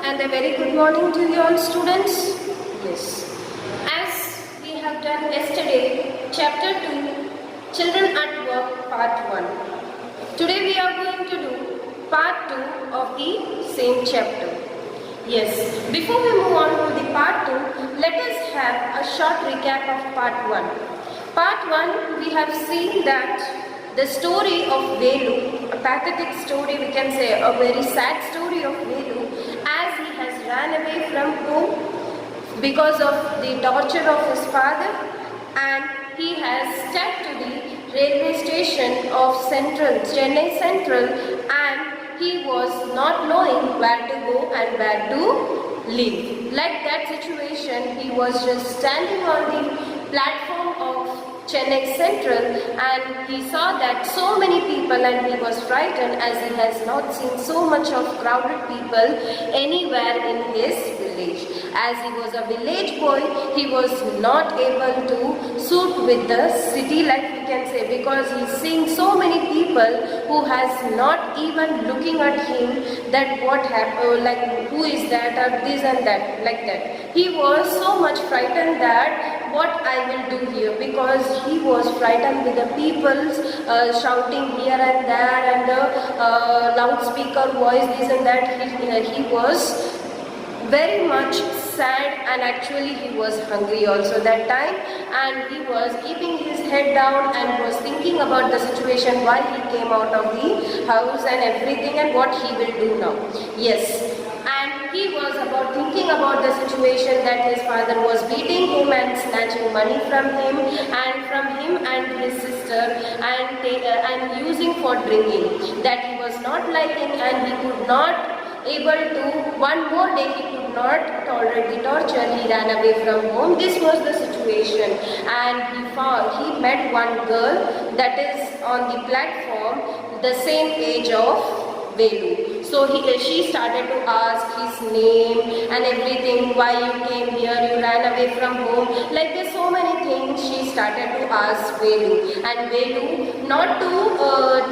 and a very good morning to you all students. Yes, as we have done yesterday, chapter 2, Children at Work, part 1. Today we are going to do part 2 of the same chapter. Yes, before we move on to the part 2, let us have a short recap of part 1. Part 1, we have seen that the story of Velu, a pathetic story, we can say a very sad story of Velu, as he has ran away from home because of the torture of his father, and he has stuck to the railway station of Chennai Central, and he was not knowing where to go and where to live. Like that situation, he was just standing on the platform of Chennai Central, and he saw that so many people, and he was frightened as he has not seen so much of crowded people anywhere in his village. As he was a village boy, he was not able to suit with the city, like we can say, because he's seeing so many people who has not even looking at him that what happened, like who is that or this and that, like that. He was so much frightened that what I will do here, because he was frightened with the people shouting here and there and the loudspeaker voice, this and that. He was very much sad, and actually he was hungry also that time, and he was keeping his head down and was thinking about the situation, why he came out of the house and everything, and what he will do now. Yes, and he was about thinking about the situation that his father was beating him and snatching money from him and his sister, and using for drinking, that he was not liking, and he could not able to, one more day he could not tolerate the torture. He ran away from home. This was the situation, and he met one girl that is on the platform the same age of Velu. So she started to ask his name and everything, why you came here, you ran away from home, like there's so many things she started to ask Velu. And Velu, not to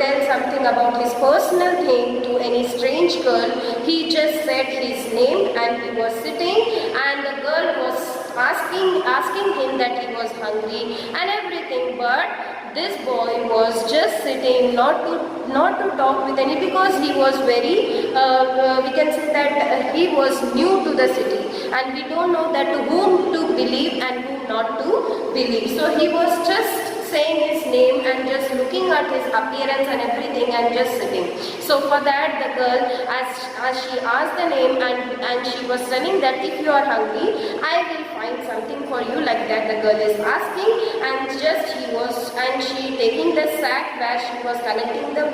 tell something about his personal thing to any strange girl, he just said his name, and he was sitting, and the girl was asking him that he was hungry and everything, but this boy was just sitting, not to talk with any, because he was very, we can say that he was new to the city, and we don't know that to whom to believe and whom not to believe. So he was just saying his name and just looking at his appearance and everything and just sitting. So for that, the girl, as she asked the name, and she was telling that if you are hungry, I will find something for you, like that the girl is asking, and she taking the sack where she was collecting the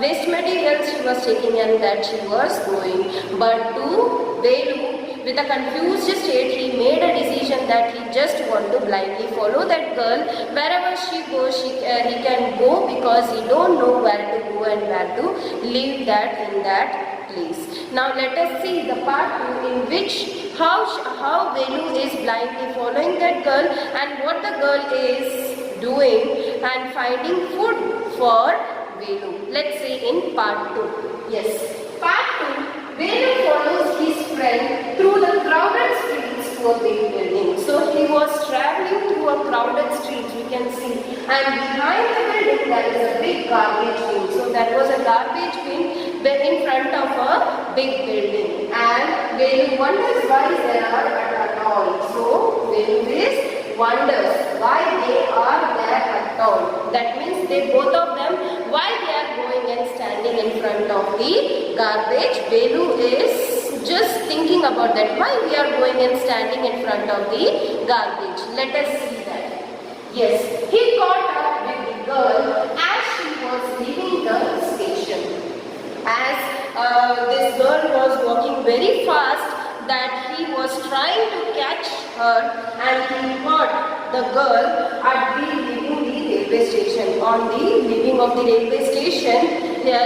waste materials, she was taking, and that she was going. But to Velu, with a confused state, he made a decision that he just want to blindly follow that girl. Wherever she goes, he can go, because he don't know where to go and where to live that in that place. Now let us see the part 2, in which how Velu is blindly following that girl, and what the girl is doing and finding food for Velu. Let's see in part 2. Yes, part 2. Velu follows his friend through the crowded streets to a big building. So he was traveling through a crowded street, we can see, and behind the building there is a big garbage bin. So that was a garbage bin in front of a big building, and Velu wonders why they are at all. So Velu wonders why they are there at all. That means both of them, why they are going and standing in front of the garbage. Velu is just thinking about that, why we are going and standing in front of the garbage. Let us see that. Yes, he caught up with the girl as she was leaving the station. As this girl was walking very fast, that he was trying to catch her, and he caught the girl at the leaving the railway station. On the leaving of the railway station, the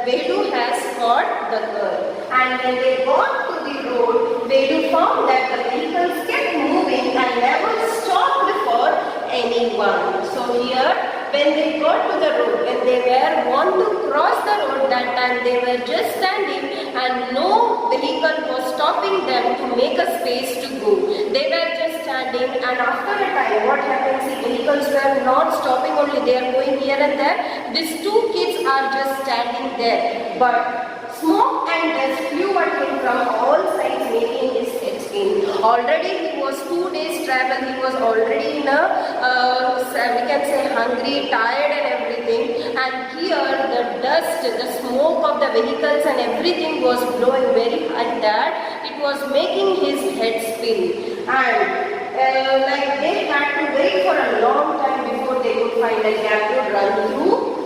Velu has caught the girl, and when they got to the road, Velu found that the vehicles kept moving and never stopped for anyone. So here when they got to the road, when they were want to cross the road, that time they were just standing and no vehicle was stopping them to make a space to go. They were just standing, and after a time what happens, the vehicles were not stopping only, they are going here and there. These two kids are just standing there, but smoke and dust flew at him from all sides, making his head spin. Already he was 2 days travel, he was already in a, we can say hungry, tired and everything, and here the dust, the smoke of the vehicles and everything was blowing very high that it was making his head spin. And like they had to wait for a long time before they could find a gap to run through.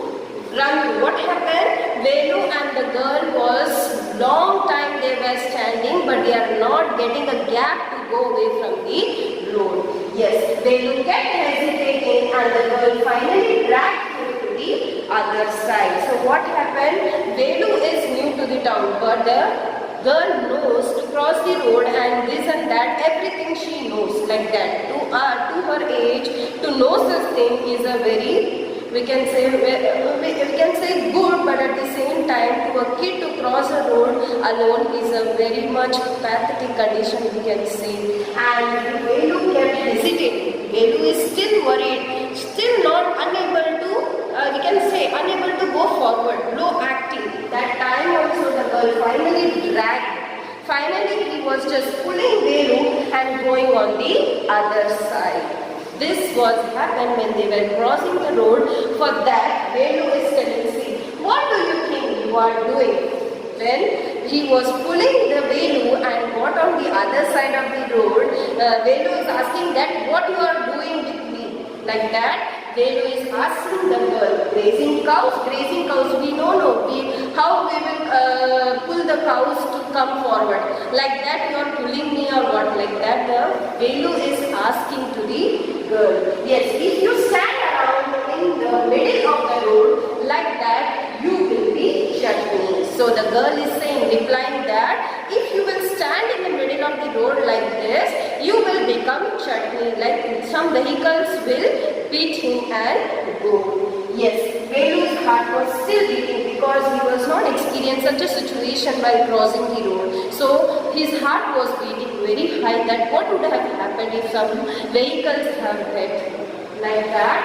What happened? Velu and the girl was long time they were standing, but they are not getting a gap to go away from the road. Yes, Velu kept hesitating, and the girl finally dragged him to the other side. So what happened? Velu is new to the town, but the girl knows to cross the road and this and that, everything she knows like that. To her age, to know such thing is a very, we can say good, but at the same time to a kid to cross a road alone is a very much pathetic condition, we can say. And Velu kept hesitating. Velu is still worried, still not unable to, we can say unable to go forward, low acting. That time also the girl finally dragged. Finally he was just pulling Velu and going on the other side. This was happened when they were crossing the road. For that, Velu is telling, see, what do you think you are doing? When he was pulling the Velu and got on the other side of the road, Velu is asking that what you are doing with me. Like that, Velu is asking the girl, grazing cows, we know how we will pull the cows to come forward. Like that you are pulling me or what? Like that the Velu is asking to the girl. Yes, if you stand around in the middle of the road like that, you will be chutney. So the girl is saying, replying that if you will stand in the middle of the road like this, you will become chutney. Like some vehicles will beat him and go. Yes, Velu's heart was still beating because he was not experiencing such a situation while crossing the road. So his heart was beating very high that what would have happened if some vehicles have hit like that.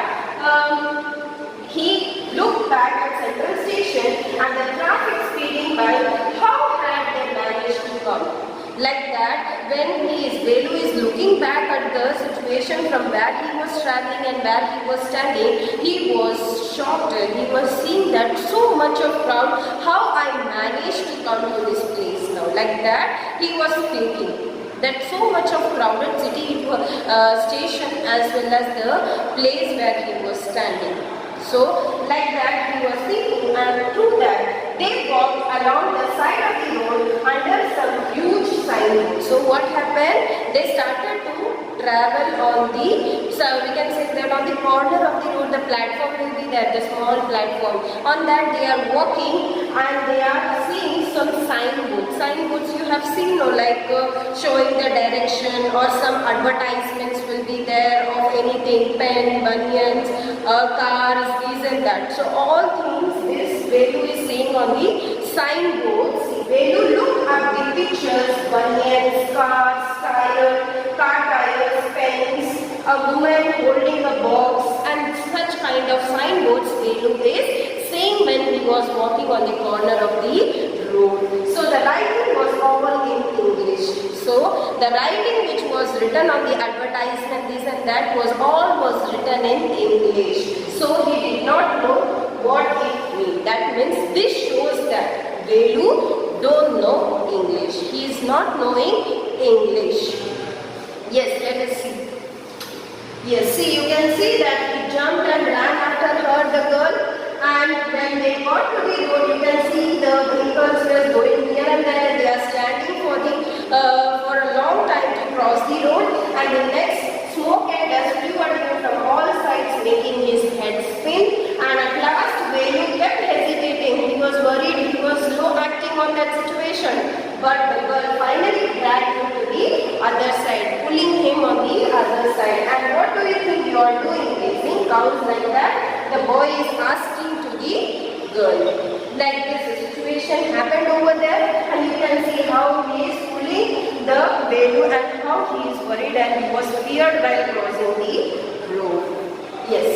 He looked back at Central Station and the traffic speeding by. How had they managed to come? Like that, when Velu is looking back at the situation from where he was traveling and where he was standing, he was shocked. He was seeing that so much of crowd, how I managed to come to this place now. Like that, he was thinking that so much of crowded city station as well as the place where he was standing. So like that he was thinking, and through that they walked along the side of the road under some huge sign. So what happened? They started to travel on the, so we can say that on the corner of the road the platform will be there, the small platform. On that they are walking and they are seeing some signboards. Signboards you have seen, no, like showing the direction, or some advertisements will be there of anything, pen, bunions, cars, this and that. So all things this Velu is seeing on the signboards. Velu looked at the pictures, bunions, cars, car tires, pens, a woman holding a box, and such kind of signboards Velu is seeing when he was walking on the corner of the road. So the writing was all in English. So the writing which was written on the advertisement, this and that, was written in English. So he did not know what it means. That means this shows that Velu don't know English. He is not knowing English. Yes, let us see. Yes, see, you can see that he jumped and ran after her, the girl. And when they got to the road, you can see the vehicles were going here and there, and they are standing for a long time to cross the road. And the next, smoke and dust flew at him from all sides, making his head spin. And at last, Velu kept hesitating. He was worried. He was slow acting on that situation. But the girl finally dragged him to the other side, pulling him on the other side. And what do you think you are doing? Raising cows like that? the boy is asking to the girl. Like this situation happened over there, and you can see how he is pulling the Velu and how he is worried and he was feared while crossing the road. Yes.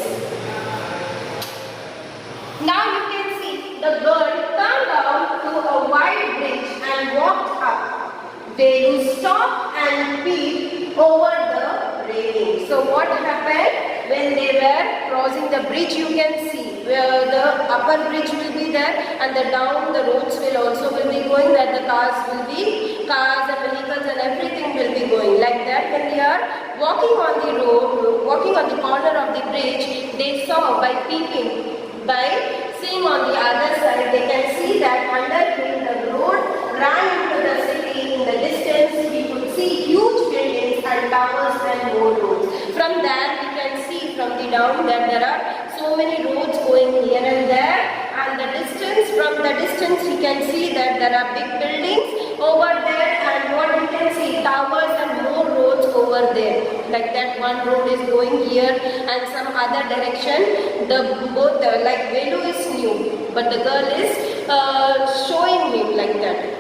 Now you can see the girl turned down to a wide bridge and walked up. Velu stopped and peeped over the railing. So what happened when they were crossing the bridge? You can see where the upper bridge will be there, and the down the roads will also be going, that the cars and vehicles and everything will be going like that. When they are walking on the road, walking on the corner of the bridge, they saw by peeping, by seeing on the other side, they can see that under him the road ran into the city. In the distance we could see huge buildings and towers and more roads. From there we can see from the down that there are so many roads going here and there, and the distance, from the distance we can see that there are big buildings over there, and what we can see, towers and more roads over there. Like that one road is going here and some other direction. Like Velu is new, but the girl is showing him like that.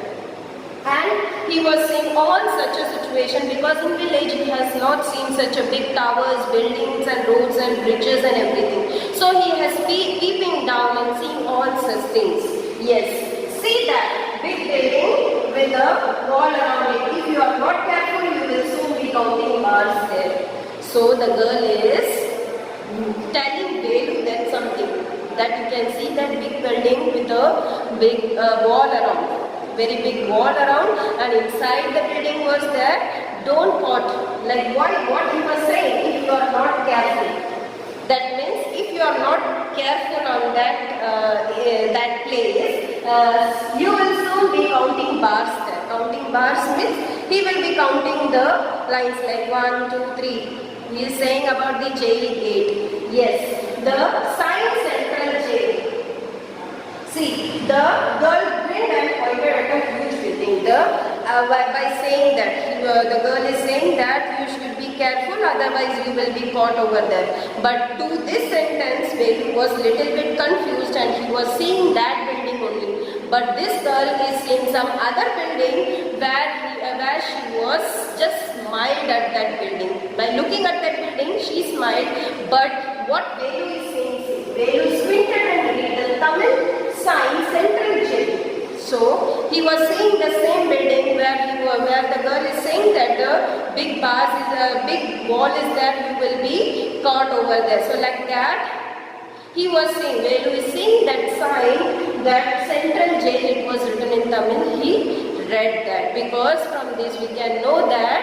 And he was seeing all such a situation, because in village he has not seen such a big towers, buildings and roads and bridges and everything. So he has peeping down and seeing all such things. Yes, see that big building with a wall around it. If you are not careful, you will soon be counting bars there. So the girl is telling Velu that something, that you can see that big building with a big wall around. Very big wall around, and inside the building was there. Don't pot. Like what he was saying, if you are not careful. That means if you are not careful on that place, you will soon be counting bars there. Counting bars means he will be counting the lines like 1, 2, 3. He is saying about the jail gate. Yes, the Science Central jail. See, the girl grinned and pointed at a huge building. By saying that, the girl is saying that you should be careful, otherwise you will be caught over there. But to this sentence, Velu was little bit confused and he was seeing that building only. But this girl is seeing some other building where she was just smiled at that building. By looking at that building, she smiled. But what Velu is saying, Velu squinted and read the Tamil Science Central jail. So he was seeing the same building where the girl is saying that the big bars is a big wall is there, you will be caught over there. So like that, he was saying, Velu is seeing that sign, that Central jail, it was written in Tamil. He read that, because from this we can know that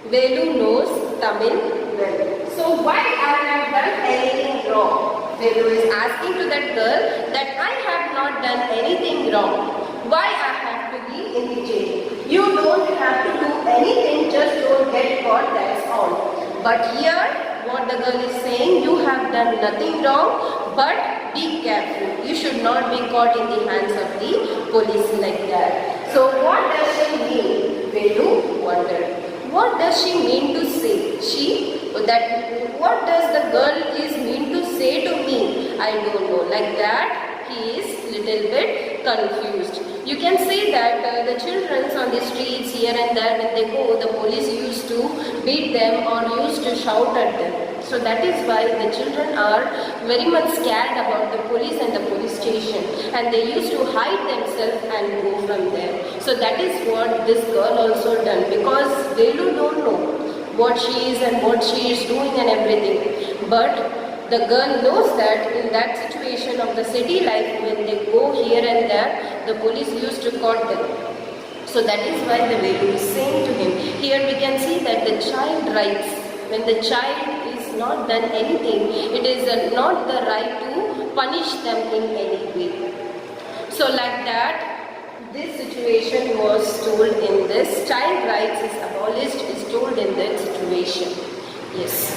Velu knows Tamil well. So why I have done anything wrong? Velu is asking to that girl that I have not done anything wrong. Why I have to be in the jail? You don't have to do anything, just don't get caught, that's all. But here, what the girl is saying, you have done nothing wrong, but be careful. You should not be caught in the hands of the police like that. So what does she mean? Velu wondered. What does she mean to say? What does the girl is mean to say to me? I don't know. Like that, he is little bit confused. You can say that the children on the streets here and there, when they go, the police used to beat them or used to shout at them. So that is why the children are very much scared about the police and the police station, and they used to hide themselves and go from there. So that is what this girl also done, because Velu don't know what she is and what she is doing and everything. But the girl knows that in that situation of the city life, when they go here and there, the police used to caught them. So that is why the Velu is saying to him. Here we can see that the child rights, when the child is not done anything, it is not the right to punish them in any way. So like that, this situation was told in this, child rights is abolished, is told in that situation. Yes.